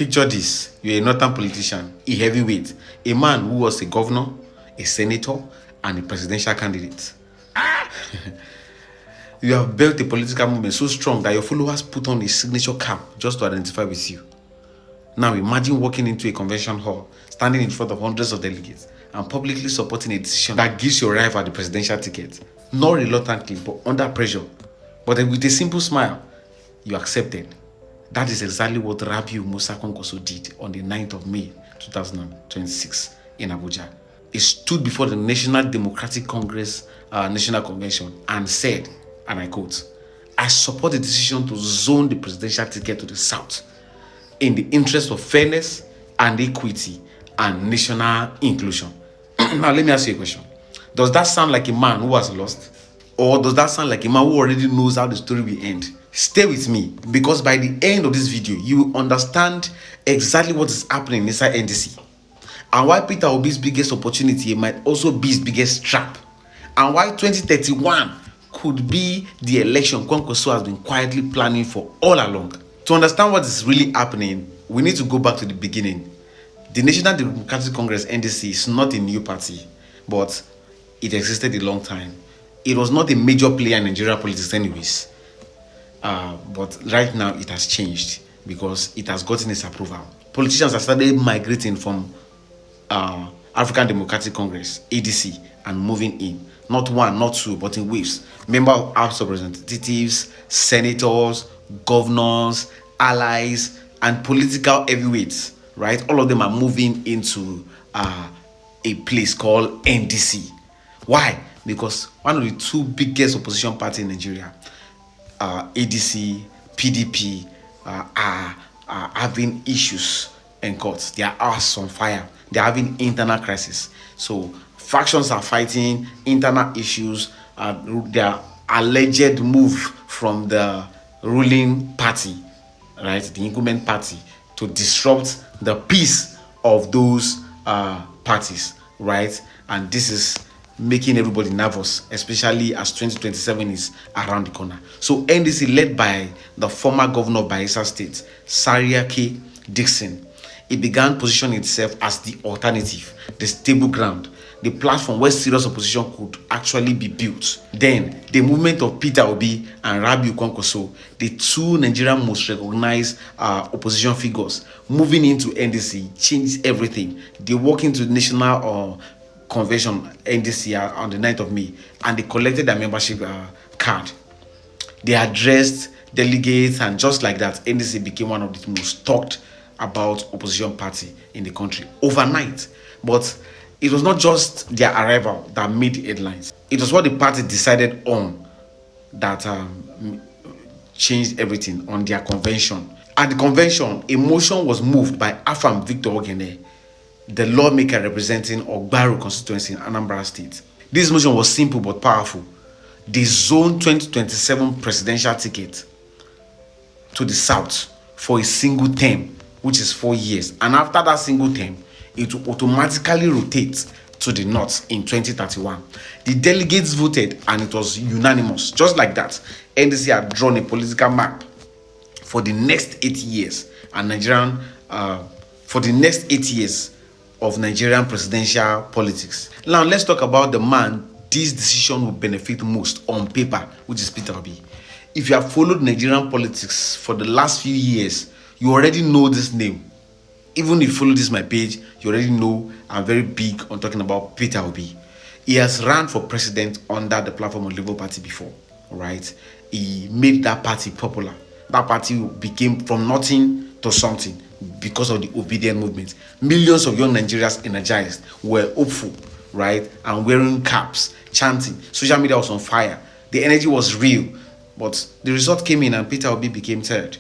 Picture this. You're a northern politician, a heavyweight, a man who was a governor, a senator, and a presidential candidate. You have built a political movement so strong that your followers put on a signature cap just to identify with you. Now imagine walking into a convention hall, standing in front of hundreds of delegates, and publicly supporting a decision that gives your rival the presidential ticket. Not reluctantly, but under pressure. But with a simple smile, you accepted. That is exactly what Rabiu Kwankwaso did on the 9th of May 2026 in Abuja. He stood before the National Democratic Congress National Convention and said, and I quote, "I support the decision to zone the presidential ticket to the South in the interest of fairness and equity and national inclusion." Now, let me ask you a question. Does that sound like a man who has lost? Or does that sound like a man who already knows how the story will end? Stay with me, because by the end of this video, you will understand exactly what is happening inside NDC and why Peter Obi's biggest opportunity might also be his biggest trap, and why 2031 could be the election Kwankwaso has been quietly planning for all along. To understand what is really happening, we need to go back to the beginning. The National Democratic Congress, NDC, is not a new party, but it existed a long time. It was not a major player in Nigerian politics anyways. But right now it has changed because it has gotten its approval. Politicians have started migrating from African Democratic Congress, ADC, and moving in. Not one, not two, but in waves. Member of House of Representatives, senators, governors, allies, and political heavyweights, right? All of them are moving into a place called NDC. Why? Because one of the two biggest opposition parties in Nigeria, ADC, PDP, are having issues in courts. Their house on fire. They're having internal crisis. So factions are fighting, internal issues. Their alleged move from the ruling party, right, the incumbent party, to disrupt the peace of those parties, right? And this is making everybody nervous, especially as 2027 is around the corner. So NDC, led by the former governor of Bayelsa State, Sariake Dixon, it began positioning itself as the alternative, the stable ground, the platform where serious opposition could actually be built. Then, the movement of Peter Obi and Rabiu Kwankwaso, the two Nigerian most recognized opposition figures, moving into NDC, changed everything. They walked into the national convention, NDC, on the 9th of May, and they collected their membership card. They addressed delegates, and just like that, NDC became one of the most talked about opposition party in the country overnight. But it was not just their arrival that made the headlines. It was what the party decided on that changed everything on their convention. At the convention, a motion was moved by Afam Victor Ogene, the lawmaker representing Ogbaru constituency in Anambra State. This motion was simple but powerful. The zone 2027 presidential ticket to the South for a single term, which is 4 years. And after that single term, it will automatically rotate to the North in 2031. The delegates voted and it was unanimous. Just like that, NDC had drawn a political map for the next 8 years and for the next 8 years of Nigerian presidential politics. Now, let's talk about the man this decision will benefit most on paper, which is Peter Obi. If you have followed Nigerian politics for the last few years, you already know this name. Even if you follow this my page, you already know I'm very big on talking about Peter Obi. He has run for president under the platform of Labour Party before, right? He made that party popular. That party became from nothing to something because of the obedient movement. Millions of young Nigerians energized, were hopeful, right? And wearing caps, chanting. Social media was on fire. The energy was real. But the result came in and Peter Obi became third.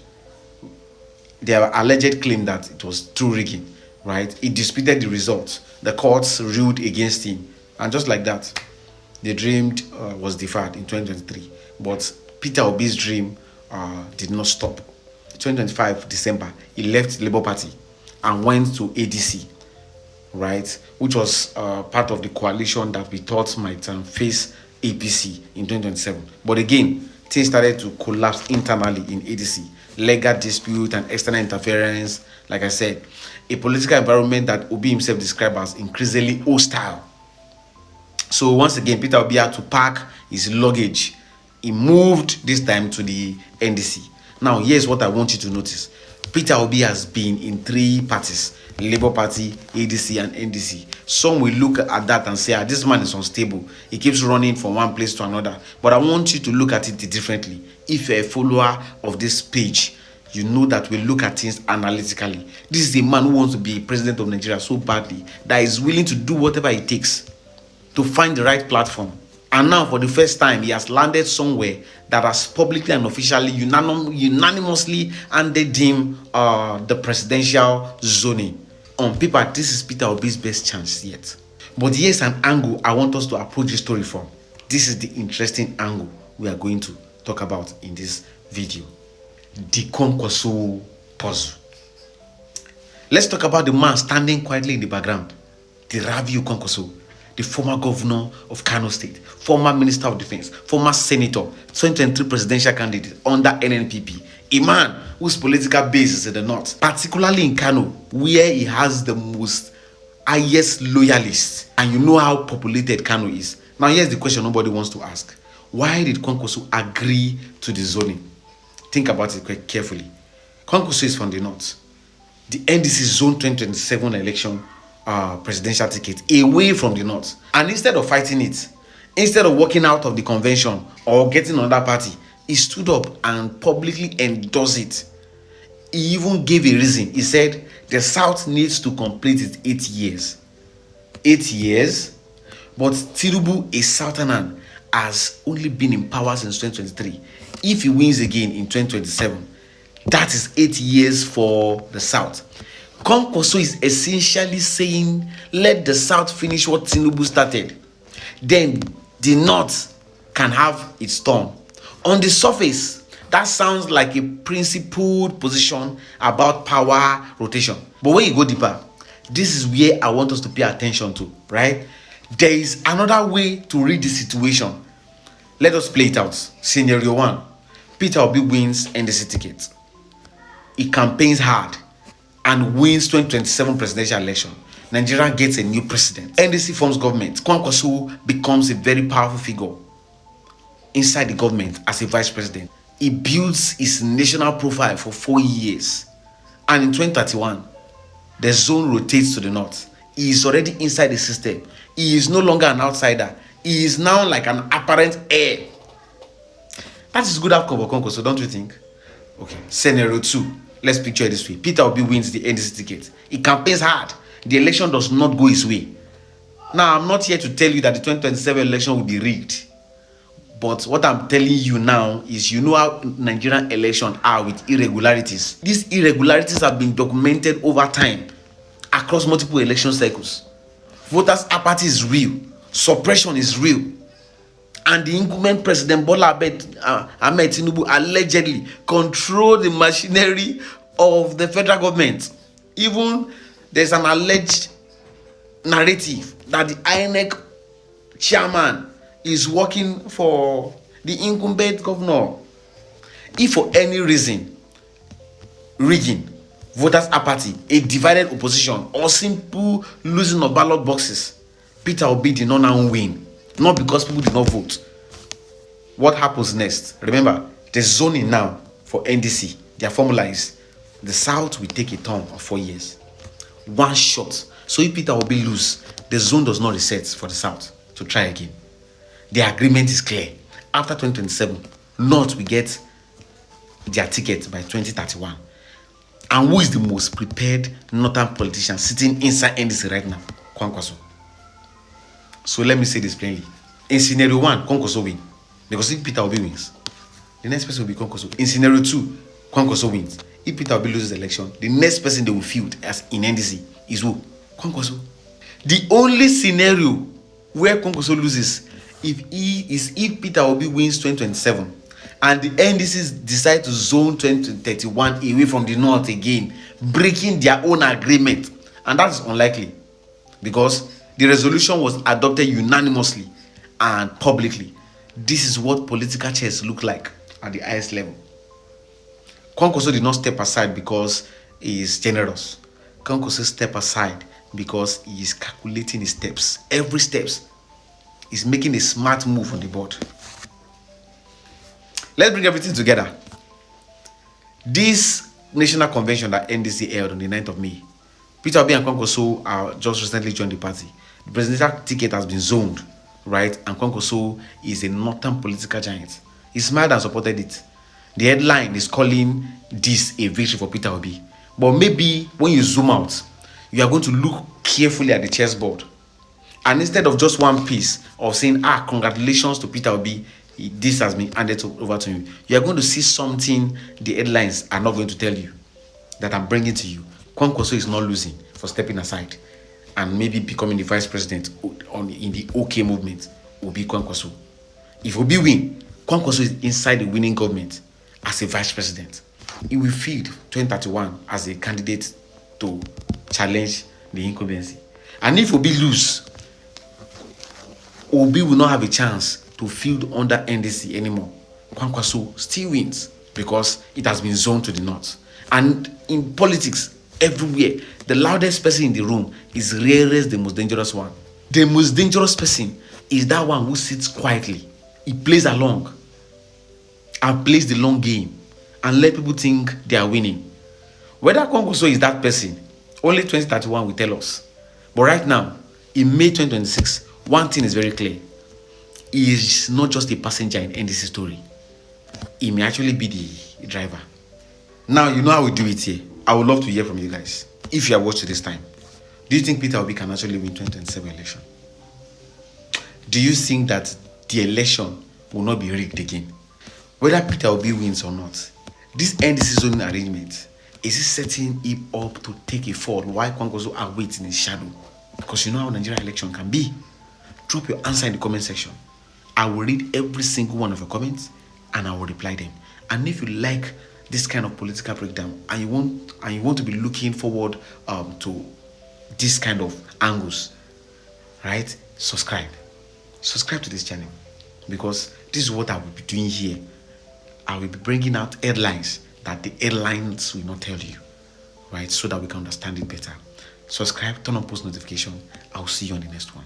Their alleged claim that it was through rigging, right? He disputed the results. The courts ruled against him. And just like that, the dream was deferred in 2023. But Peter Obi's dream did not stop. 2025 December, he left Labour Party and went to ADC, right? Which was part of the coalition that we thought might face APC in 2027. But again, things started to collapse internally in ADC. legal dispute and external interference. Like I said, a political environment that Obi himself described as increasingly hostile. So once again, Peter Obi had to pack his luggage. He moved this time to the NDC. Now, here's what I want you to notice. Peter Obi has been in 3 parties: Labour Party, ADC, and NDC. Some will look at that and say, this man is unstable. He keeps running from one place to another. But I want you to look at it differently. If you're a follower of this page, you know that we look at things analytically. This is a man who wants to be president of Nigeria so badly that is willing to do whatever it takes to find the right platform. And now, for the first time, he has landed somewhere that has publicly and officially unanimously handed him the presidential zoning. On paper, this is Peter Obi's best chance yet. But here's an angle I want us to approach this story from. This is the interesting angle we are going to talk about in this video. The Kwankwaso puzzle. Let's talk about the man standing quietly in the background. The Rabiu Kwankwaso, the former governor of Kano State, former minister of defense, former senator, 2023 presidential candidate under NNPP, a man whose political base is in the north, particularly in Kano, where he has the most highest loyalists. And you know how populated Kano is. Now here's the question nobody wants to ask. Why did Kwankwaso agree to the zoning? Think about it quite carefully. Kwankwaso is from the north. The NDC Zone 2027 election presidential ticket away from the north. And instead of fighting it, instead of walking out of the convention or getting another party, he stood up and publicly endorsed it. He even gave a reason. He said the South needs to complete its 8 years. 8 years? But Tinubu, a Southerner, has only been in power since 2023. If he wins again in 2027, that is 8 years for the South. Kwankwaso is essentially saying, let the South finish what Tinubu started. Then the North can have its turn. On the surface, that sounds like a principled position about power rotation. But when you go deeper, this is where I want us to pay attention to, right? There is another way to read the situation. Let us play it out. Scenario 1. Peter Obi wins NDC ticket. He campaigns hard and wins 2027 presidential election. Nigeria gets a new president. NDC forms government. Kwankwaso becomes a very powerful figure inside the government as a vice president. He builds his national profile for 4 years. And in 2031, the zone rotates to the north. He is already inside the system. He is no longer an outsider. He is now like an apparent heir. That is good outcome for Kwankwaso, don't you think? Okay. Scenario 2. Let's picture it this way. Peter Obi wins the NDC ticket. He campaigns hard. The election does not go his way. Now, I'm not here to tell you that the 2027 election will be rigged. But what I'm telling you now is, you know how Nigerian elections are with irregularities. These irregularities have been documented over time across multiple election cycles. Voters' apathy is real. Suppression is real. And the incumbent president Bola Ahmed Tinubu allegedly controlled the machinery of the federal government. Even there's an alleged narrative that the INEC chairman is working for the incumbent governor. If for any reason, rigging, voters' apathy, a divided opposition, or simple losing of ballot boxes, Peter Obi did not now win. Not because people did not vote. What happens next? Remember, the zoning now for NDC, their formula is the South will take a term of 4 years. One shot. So if Peter Obi lose, the zone does not reset for the South to try again. The agreement is clear. After 2027, North will get their ticket by 2031. And who is the most prepared northern politician sitting inside NDC right now? Kwankwaso. So let me say this plainly. In scenario 1, Kwankwaso wins. Because if Peter Obi wins, the next person will be Kwankwaso. In scenario 2, Kwankwaso wins. If Peter Obi loses the election, the next person they will field as in NDC is who? Kwankwaso. The only scenario where Kwankwaso loses if Peter Obi wins 2027 and the NDCs decide to zone 2031 away from the north again, breaking their own agreement. And that is unlikely because the resolution was adopted unanimously and publicly. This is what political chess look like at the highest level. Kwankwaso did not step aside because he is generous. Kwankwaso step aside because he is calculating his steps. Every steps is making a smart move on the board. Let's bring everything together. This national convention that NDC held on the 9th of May, Peter Obi and Kwankwaso are just recently joined the party. The presidential ticket has been zoned, right? And Kwankwaso is a northern political giant. He smiled and supported it. The headline is calling this a victory for Peter Obi. But maybe when you zoom out, you are going to look carefully at the chessboard. And instead of just one piece of saying, congratulations to Peter Obi, this has been handed over to him, you are going to see something the headlines are not going to tell you, that I'm bringing to you. Kwankwaso is not losing for stepping aside and maybe becoming the vice president in the OK movement. Obi Kwankwaso. If Obi win, Kwankwaso is inside the winning government as a vice president. He will field 2031 as a candidate to challenge the incumbency. And if Obi lose, Obi will not have a chance to field under NDC anymore. Kwankwaso still wins because it has been zoned to the north. And in politics, everywhere, the loudest person in the room is rarely the most dangerous one. The most dangerous person is that one who sits quietly. He plays along and plays the long game and let people think they are winning. Whether Kwankwaso is that person, only 2031 will tell us. But right now, in May 2026, one thing is very clear. He is not just a passenger in NDC story. He may actually be the driver. Now, you know how we do it here. I would love to hear from you guys. If you have watched this time, do you think Peter Obi can actually win 2027 election? Do you think that the election will not be rigged again? Whether Peter Obi wins or not, this NDC zoning arrangement, is it setting him up to take a fall while Kwankwaso are waiting in shadow? Because you know how Nigerian election can be. Drop your answer in the comment section. I will read every single one of your comments and I will reply them. And if you like this kind of political breakdown and you want to be looking forward to this kind of angles, right? Subscribe to this channel, because this is what I will be doing here. I will be bringing out headlines that the headlines will not tell you, right? So that we can understand it better. Subscribe, turn on post notification. I'll see you on the next one.